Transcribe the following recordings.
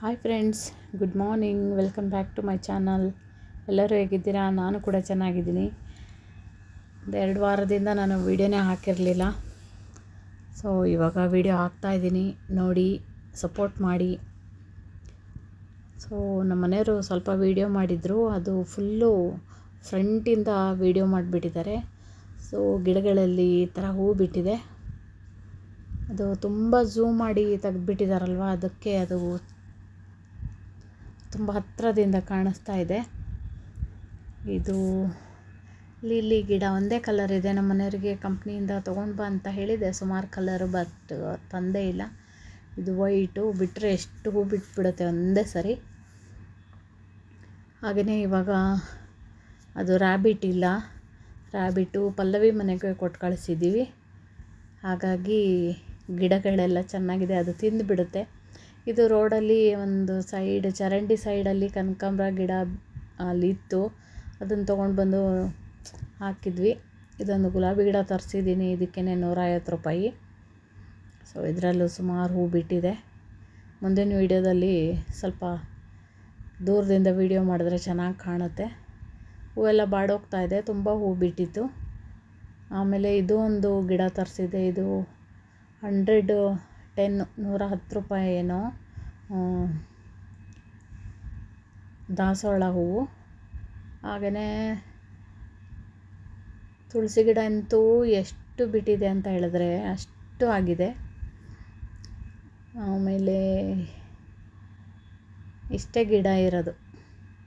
Hi friends, good morning. Welcome back to my channel. ಎಲ್ಲರೂ ಹೇಗಿದ್ದೀರಾ? ನಾನು ಕೂಡ ಚೆನ್ನಾಗಿದ್ದೀನಿ. 2 ವಾರದಿಂದ ನಾನು ವೀಡಿಯೋನೇ ಹಾಕಿರಲಿಲ್ಲ. ಸೊ ಇವಾಗ ವೀಡಿಯೋ ಹಾಕ್ತಾಯಿದ್ದೀನಿ, ನೋಡಿ ಸಪೋರ್ಟ್ ಮಾಡಿ. ಸೊ ನಮ್ಮ ಮನೆಯವರು ಸ್ವಲ್ಪ ವೀಡಿಯೋ ಮಾಡಿದರು, ಅದು ಫುಲ್ಲು ಫ್ರಂಟಿಂದ ವೀಡಿಯೋ ಮಾಡಿಬಿಟ್ಟಿದ್ದಾರೆ. ಸೊ ಗಿಡಗಳಲ್ಲಿ ಈ ಥರ ಹೂವು ಬಿಟ್ಟಿದೆ. ಅದು ತುಂಬ ಝೂಮ್ ಮಾಡಿ ತೆಗೆದುಬಿಟ್ಟಿದ್ದಾರಲ್ವ, ಅದಕ್ಕೆ ಅದು ತುಂಬ ಹತ್ತಿರದಿಂದ ಕಾಣಿಸ್ತಾ ಇದೆ. ಇದು ಲಿಲ್ಲಿ ಗಿಡ ಒಂದೇ ಕಲರ್ ಇದೆ. ನಮ್ಮ ಮನೆಯವರಿಗೆ ಕಂಪ್ನಿಯಿಂದ ತೊಗೊಂಡು ಬಾ ಅಂತ ಹೇಳಿದೆ, ಸುಮಾರು ಕಲರು, ಬಟ್ ತಂದೇ ಇಲ್ಲ. ಇದು ವೈಟು ಬಿಟ್ಟರೆ ಎಷ್ಟು ಹೂ ಬಿಟ್ಬಿಡುತ್ತೆ ಒಂದೇ ಸರಿ. ಹಾಗೆಯೇ ಇವಾಗ ಅದು ರ್ಯಾಬಿಟ್ ಇಲ್ಲ, ರ್ಯಾಬಿಟು ಪಲ್ಲವಿ ಮನೆಗೆ ಕೊಟ್ಟು ಕಳಿಸಿದ್ದೀವಿ. ಹಾಗಾಗಿ ಗಿಡಗಳೆಲ್ಲ ಚೆನ್ನಾಗಿದೆ, ಅದು ತಿಂದುಬಿಡುತ್ತೆ. ಇದು ರೋಡಲ್ಲಿ ಒಂದು ಸೈಡ್, ಚರಂಡಿ ಸೈಡಲ್ಲಿ ಕನಕಾಂಬರ ಗಿಡ ಅಲ್ಲಿತ್ತು, ಅದನ್ನು ತೊಗೊಂಡು ಬಂದು ಹಾಕಿದ್ವಿ. ಇದೊಂದು ಗುಲಾಬಿ ಗಿಡ ತರಿಸಿದ್ದೀನಿ, ಇದಕ್ಕೇ 150 ರೂಪಾಯಿ. ಸೊ ಇದರಲ್ಲೂ ಸುಮಾರು ಹೂ ಬಿಟ್ಟಿದೆ. ಮುಂದಿನ ವೀಡಿಯೋದಲ್ಲಿ ಸ್ವಲ್ಪ ದೂರದಿಂದ ವೀಡಿಯೋ ಮಾಡಿದ್ರೆ ಚೆನ್ನಾಗಿ ಕಾಣುತ್ತೆ. ಹೂವೆಲ್ಲ ಬಾಡೋಗ್ತಾ ಇದೆ, ತುಂಬ ಹೂ ಬಿಟ್ಟಿತ್ತು. ಆಮೇಲೆ ಇದು ಒಂದು ಗಿಡ ತರಿಸಿದೆ, ಇದು 110 ರೂಪಾಯಿ ಏನೋ ದಾಸವಾಳ ಹೂವು. ಹಾಗೆಯೇ ತುಳಸಿ ಗಿಡ ಅಂತೂ ಎಷ್ಟು ಬಿಟ್ಟಿದೆ ಅಂತ ಹೇಳಿದ್ರೆ ಅಷ್ಟು ಆಗಿದೆ. ಆಮೇಲೆ ಇಷ್ಟೇ ಗಿಡ ಇರೋದು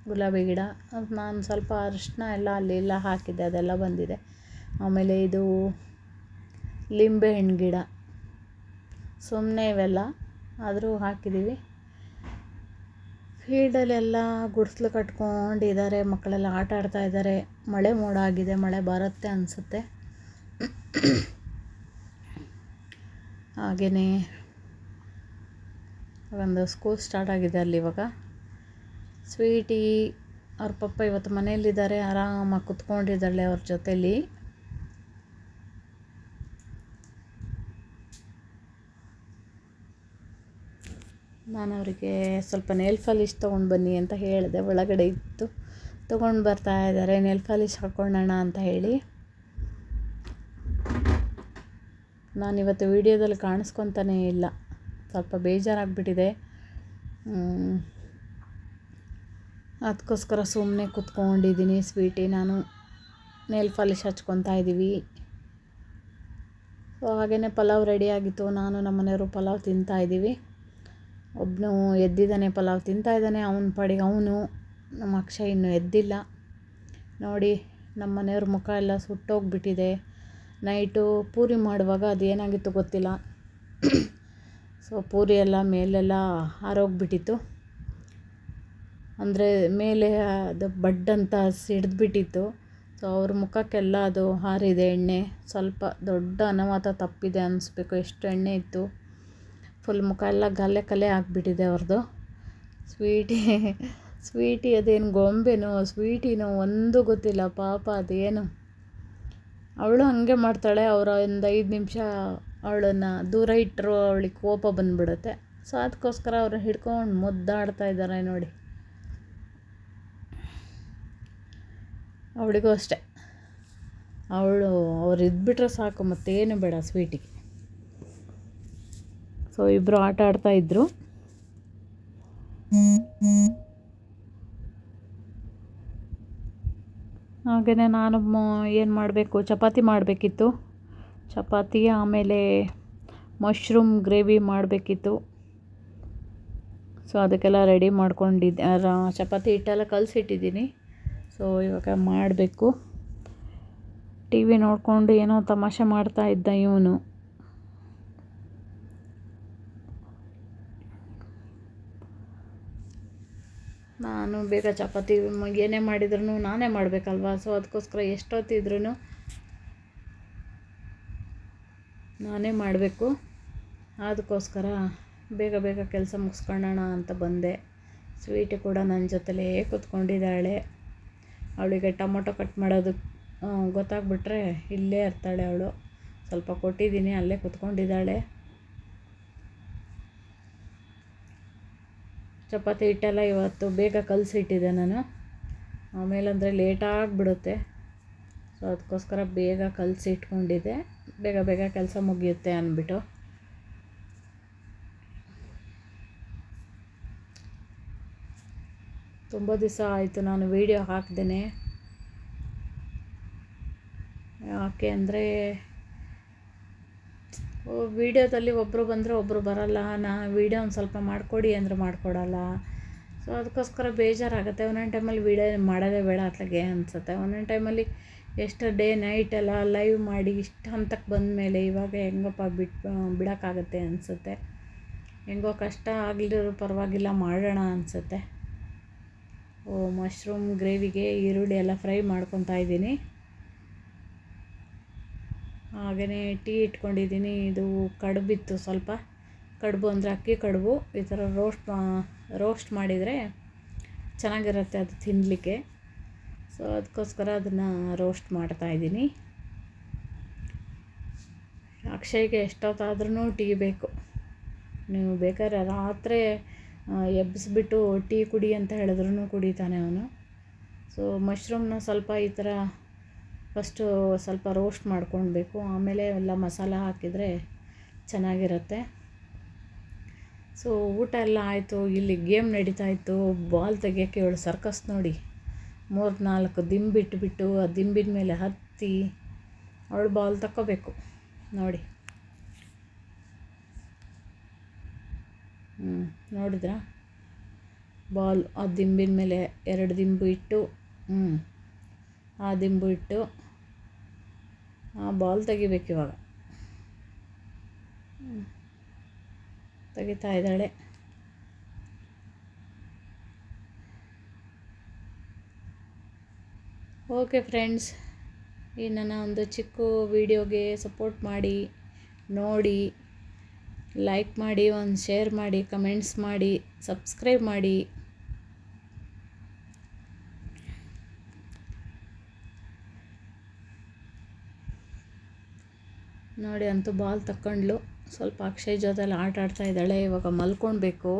ಗುಲಾಬಿ ಗಿಡ. ಅದು ನಾನು ಸ್ವಲ್ಪ ಅರಿಶಿನ ಎಲ್ಲ ಅಲ್ಲಿ ಎಲ್ಲ ಹಾಕಿದ್ದೆ, ಅದೆಲ್ಲ ಬಂದಿದೆ. ಆಮೇಲೆ ಇದು ಲಿಂಬೆ ಹಣ್ಣು ಗಿಡ, ಸುಮ್ಮನೆ ಇವೆಲ್ಲ ಆದರೂ ಹಾಕಿದ್ದೀವಿ. ಫೀಲ್ಡಲ್ಲೆಲ್ಲ ಗುಡಿಸ್ಲು ಕಟ್ಕೊಂಡಿದ್ದಾರೆ, ಮಕ್ಕಳೆಲ್ಲ ಆಟ ಆಡ್ತಾ ಇದ್ದಾರೆ. ಮಳೆ ಮೋಡ ಆಗಿದೆ, ಮಳೆ ಬರುತ್ತೆ ಅನಿಸುತ್ತೆ. ಹಾಗೆಯೇ ಒಂದು ಸ್ಕೂಲ್ ಸ್ಟಾರ್ಟ್ ಆಗಿದೆ ಅಲ್ಲಿ. ಇವಾಗ ಸ್ವೀಟಿ ಅವ್ರ ಪಪ್ಪ ಇವತ್ತು ಮನೆಯಲ್ಲಿದ್ದಾರೆ, ಆರಾಮಾಗಿ ಕುತ್ಕೊಂಡಿದ್ದಾಳೆ ಅವ್ರ ಜೊತೇಲಿ. ನಾನು ಅವರಿಗೆ ಸ್ವಲ್ಪ ನೇಲ್ ಪಾಲಿಶ್ ತೊಗೊಂಡು ಬನ್ನಿ ಅಂತ ಹೇಳಿದೆ, ಒಳಗಡೆ ಇತ್ತು, ತೊಗೊಂಡು ಬರ್ತಾ ಇದ್ದಾರೆ. ನೇಲ್ ಪಾಲಿಶ್ ಹಾಕ್ಕೊಳ್ಳೋಣ ಅಂತ ಹೇಳಿ. ನಾನಿವತ್ತು ವೀಡಿಯೋದಲ್ಲಿ ಕಾಣಿಸ್ಕೊತಾನೇ ಇಲ್ಲ, ಸ್ವಲ್ಪ ಬೇಜಾರಾಗಿಬಿಟ್ಟಿದೆ. ಅದಕ್ಕೋಸ್ಕರ ಸುಮ್ಮನೆ ಕೂತ್ಕೊಂಡಿದ್ದೀನಿ. ಸ್ವೀಟಿ ನಾನು ನೇಲ್ ಪಾಲಿಶ್ ಹಚ್ಕೊತಾ ಇದ್ದೀವಿ. ಸೊ ಹಾಗೆಯೇ ಪಲಾವ್ ರೆಡಿಯಾಗಿತ್ತು, ನಾನು ನಮ್ಮ ಮನೆಯವರು ಪಲಾವ್ ತಿಂತಾಯಿದ್ದೀವಿ. ಒಬ್ಬನು ಎದ್ದಿದ್ದಾನೆ, ಪಲಾವ್ ತಿಂತಾಯಿದ್ದಾನೆ ಅವನ ಪಾಡಿಗೆ ಅವನು. ನಮ್ಮ ಅಕ್ಷಯ್ ಇನ್ನೂ ಎದ್ದಿಲ್ಲ. ನೋಡಿ ನಮ್ಮ ಮನೆಯವ್ರ ಮುಖ ಎಲ್ಲ ಸುಟ್ಟೋಗ್ಬಿಟ್ಟಿದೆ. ನೈಟು ಪೂರಿ ಮಾಡುವಾಗ ಅದು ಏನಾಗಿತ್ತು ಗೊತ್ತಿಲ್ಲ, ಸೊ ಪೂರಿ ಎಲ್ಲ ಮೇಲೆಲ್ಲ ಹಾರೋಗ್ಬಿಟ್ಟಿತ್ತು. ಅಂದರೆ ಮೇಲೆ ಅದು ಬಡ್ಡಂತ ಸಿಡಿದ್ಬಿಟ್ಟಿತ್ತು. ಸೊ ಅವ್ರ ಮುಖಕ್ಕೆಲ್ಲ ಅದು ಹಾರಿದೆ ಎಣ್ಣೆ. ಸ್ವಲ್ಪ ದೊಡ್ಡ ಅನಾಹುತ ತಪ್ಪಿದೆ ಅನ್ನಿಸ್ಬೇಕು, ಎಷ್ಟು ಎಣ್ಣೆ ಇತ್ತು. ಫುಲ್ ಮುಖ ಎಲ್ಲ ಗಲ್ಲೆ ಕಲೆ ಆಗಿಬಿಟ್ಟಿದೆ ಅವ್ರದ್ದು. ಸ್ವೀಟಿ ಅದೇನು ಗೊಂಬೆನೋ ಸ್ವೀಟಿನೋ ಒಂದು ಗೊತ್ತಿಲ್ಲ ಪಾಪ. ಅದೇನು ಅವಳು ಹಾಗೆ ಮಾಡ್ತಾಳೆ. ಅವರ ಒಂದು 5 ನಿಮಿಷ ಅವಳನ್ನು ದೂರ ಇಟ್ಟರು ಅವಳಿಗೆ ಕೋಪ ಬಂದುಬಿಡುತ್ತೆ. ಸೊ ಅದಕ್ಕೋಸ್ಕರ ಅವ್ರನ್ನ ಹಿಡ್ಕೊಂಡು ಮುದ್ದಾಡ್ತಾ ಇದ್ದಾರೆ ನೋಡಿ. ಅವಳಿಗೂ ಅಷ್ಟೆ, ಅವ್ರು ಇದ್ಬಿಟ್ರೆ ಸಾಕು, ಮತ್ತೇನು ಬೇಡ ಸ್ವೀಟಿಗೆ. ಸೊ ಇಬ್ಬರು ಆಟ ಆಡ್ತಾಯಿದ್ರು. ಹಾಗೆಯೇ ನಾನು ಏನು ಮಾಡಬೇಕು, ಚಪಾತಿ ಮಾಡಬೇಕಿತ್ತು. ಚಪಾತಿ ಆಮೇಲೆ ಮಶ್ರೂಮ್ ಗ್ರೇವಿ ಮಾಡಬೇಕಿತ್ತು. ಸೊ ಅದಕ್ಕೆಲ್ಲ ರೆಡಿ ಮಾಡ್ಕೊಂಡಿದ್ದೆ. ಚಪಾತಿ ಹಿಟ್ಟೆಲ್ಲ ಕಲಸಿಟ್ಟಿದ್ದೀನಿ. ಸೊ ಇವಾಗ ಮಾಡಬೇಕು. ಟಿ ವಿ ನೋಡಿಕೊಂಡು ಏನೋ ತಮಾಷೆ ಮಾಡ್ತಾ ಇದ್ದ ಇವನು. ನಾನು ಬೇಗ ಚಪಾತಿ ಏನೇ ಮಾಡಿದ್ರು ನಾನೇ ಮಾಡಬೇಕಲ್ವ. ಸೊ ಅದಕ್ಕೋಸ್ಕರ ಎಷ್ಟೊತ್ತಿದ್ರೂ ನಾನೇ ಮಾಡಬೇಕು. ಅದಕ್ಕೋಸ್ಕರ ಬೇಗ ಬೇಗ ಕೆಲಸ ಮುಗಿಸ್ಕೊಳ್ಳೋಣ ಅಂತ ಬಂದೆ. ಸ್ವೀಟಿ ಕೂಡ ನನ್ನ ಜೊತೆಲೇ ಕೂತ್ಕೊಂಡಿದ್ದಾಳೆ. ಅವಳಿಗೆ ಟೊಮೊಟೊ ಕಟ್ ಮಾಡೋದು ಗೊತ್ತಾಗ್ಬಿಟ್ರೆ ಇಲ್ಲೇ ಇರ್ತಾಳೆ ಅವಳು. ಸ್ವಲ್ಪ ಕೊಟ್ಟಿದ್ದೀನಿ, ಅಲ್ಲೇ ಕೂತ್ಕೊಂಡಿದ್ದಾಳೆ. ಚಪಾತಿ ಹಿಟ್ಟೆಲ್ಲ ಇವತ್ತು ಬೇಗ ಕಲಸಿಟ್ಟಿದ್ದೆ ನಾನು, ಆಮೇಲೆ ಅಂದರೆ ಲೇಟಾಗಿಬಿಡುತ್ತೆ. ಸೊ ಅದಕ್ಕೋಸ್ಕರ ಬೇಗ ಕಲಸಿ ಇಟ್ಕೊಂಡಿದ್ದೆ, ಬೇಗ ಬೇಗ ಕೆಲಸ ಮುಗಿಯುತ್ತೆ ಅಂದ್ಬಿಟ್ಟು. ತುಂಬ ದಿವಸ ಆಯಿತು ನಾನು ವೀಡಿಯೋ ಹಾಕ್ದೇನೆ. ಯಾಕೆ ಅಂದರೆ ವೀಡಿಯೋದಲ್ಲಿ ಒಬ್ಬರು ಬಂದರೆ ಒಬ್ಬರು ಬರಲ್ಲ, ವೀಡಿಯೋ ಒಂದು ಸ್ವಲ್ಪ ಮಾಡಿಕೊಡಿ ಅಂದರೆ ಮಾಡಿಕೊಡಲ್ಲ. ಸೊ ಅದಕ್ಕೋಸ್ಕರ ಬೇಜಾರಾಗುತ್ತೆ. ಒಂದೊಂದು ಟೈಮಲ್ಲಿ ವೀಡಿಯೋ ಮಾಡೋದೇ ಬೇಡ ಅತ್ಲಾಗೆ ಅನಿಸುತ್ತೆ. ಒಂದೊಂದು ಟೈಮಲ್ಲಿ ಎಷ್ಟು ಡೇ ನೈಟ್ ಎಲ್ಲ ಲೈವ್ ಮಾಡಿ ಇಷ್ಟು ಹಂತಕ್ಕೆ ಬಂದಮೇಲೆ ಇವಾಗ ಹೆಂಗಪ್ಪ ಬಿಡೋಕ್ಕಾಗತ್ತೆ ಅನಿಸುತ್ತೆ. ಹೆಂಗೋ ಕಷ್ಟ ಆಗಲಿರೋ ಪರವಾಗಿಲ್ಲ ಮಾಡೋಣ ಅನಿಸುತ್ತೆ. ಮಶ್ರೂಮ್ ಗ್ರೇವಿಗೆ ಈರುಳ್ಳಿ ಎಲ್ಲ ಫ್ರೈ ಮಾಡ್ಕೊತಾ ಇದ್ದೀನಿ. ಹಾಗೆಯೇ ಟೀ ಇಟ್ಕೊಂಡಿದ್ದೀನಿ. ಇದು ಕಡುಬಿತ್ತು, ಸ್ವಲ್ಪ ಕಡುಬು ಅಂದರೆ ಅಕ್ಕಿ ಕಡುಬು. ಈ ಥರ ರೋಸ್ಟ್ ಮಾಡಿದರೆ ಚೆನ್ನಾಗಿರುತ್ತೆ ಅದು ತಿನ್ನಲಿಕ್ಕೆ. ಸೊ ಅದಕ್ಕೋಸ್ಕರ ಅದನ್ನು ರೋಸ್ಟ್ ಮಾಡ್ತಾಯಿದ್ದೀನಿ. ಅಕ್ಷಯ್ಗೆ ಎಷ್ಟೊತ್ತಾದ್ರೂ ಟೀ ಬೇಕು. ನೀವು ಬೇಕಾದ್ರೆ ರಾತ್ರಿ ಎಬ್ಬಿಸ್ಬಿಟ್ಟು ಟೀ ಕುಡಿ ಅಂತ ಹೇಳಿದ್ರೂ ಕುಡಿತಾನೆ ಅವನು. ಸೊ ಮಶ್ರೂಮ್ನ ಸ್ವಲ್ಪ ಈ ಥರ ಫಸ್ಟು ಸ್ವಲ್ಪ ರೋಸ್ಟ್ ಮಾಡ್ಕೊಳ್ಬೇಕು, ಆಮೇಲೆ ಎಲ್ಲ ಮಸಾಲ ಹಾಕಿದರೆ ಚೆನ್ನಾಗಿರುತ್ತೆ. ಸೊ ಊಟ ಎಲ್ಲ ಆಯಿತು. ಇಲ್ಲಿ ಗೇಮ್ ನಡೀತಾಯಿತ್ತು. ಬಾಲ್ ತೆಗಿಯೋಕ್ಕೆ ಇವಳು ಸರ್ಕಸ್ ನೋಡಿ, 3-4 ದಿಂಬು ಇಟ್ಬಿಟ್ಟು ಆ ದಿಂಬಿನ ಮೇಲೆ ಹತ್ತಿ ಅವಳು ಬಾಲ್ ತಕ್ಕೋಬೇಕು ನೋಡಿ. ನೋಡಿದ್ರಾ, ಬಾಲ್ ಆ ದಿಂಬಿನ ಮೇಲೆ 2 ದಿಂಬು ಇಟ್ಟು ಆ ದಿಂಬು ಇಟ್ಟು ಆ ಬಾಲ್ ತೆಗಿಬೇಕು. ಇವಾಗ ತೆಗಿತಾ ಇದ್ದಾಳೆ. ಓಕೆ ಫ್ರೆಂಡ್ಸ್, ಈ ನನ್ನ ಒಂದು ಚಿಕ್ಕ ವಿಡಿಯೋಗೆ ಸಪೋರ್ಟ್ ಮಾಡಿ, ನೋಡಿ, ಲೈಕ್ ಮಾಡಿ, ಒಂದು ಶೇರ್ ಮಾಡಿ, ಕಮೆಂಟ್ಸ್ ಮಾಡಿ, ಸಬ್ಸ್ಕ್ರೈಬ್ ಮಾಡಿ. ನೋಡಿ ಅಂತೂ ಬಾಲ್ ತಕ್ಕೊಂಡ್ಲು. ಸ್ವಲ್ಪ ಅಕ್ಷಯ್ ಜೊತೆಲಿ ಆಟ ಆಡ್ತಾ ಇದ್ದಾಳೆ. ಇವಾಗ ಮಲ್ಕೊಳ್ಬೇಕು.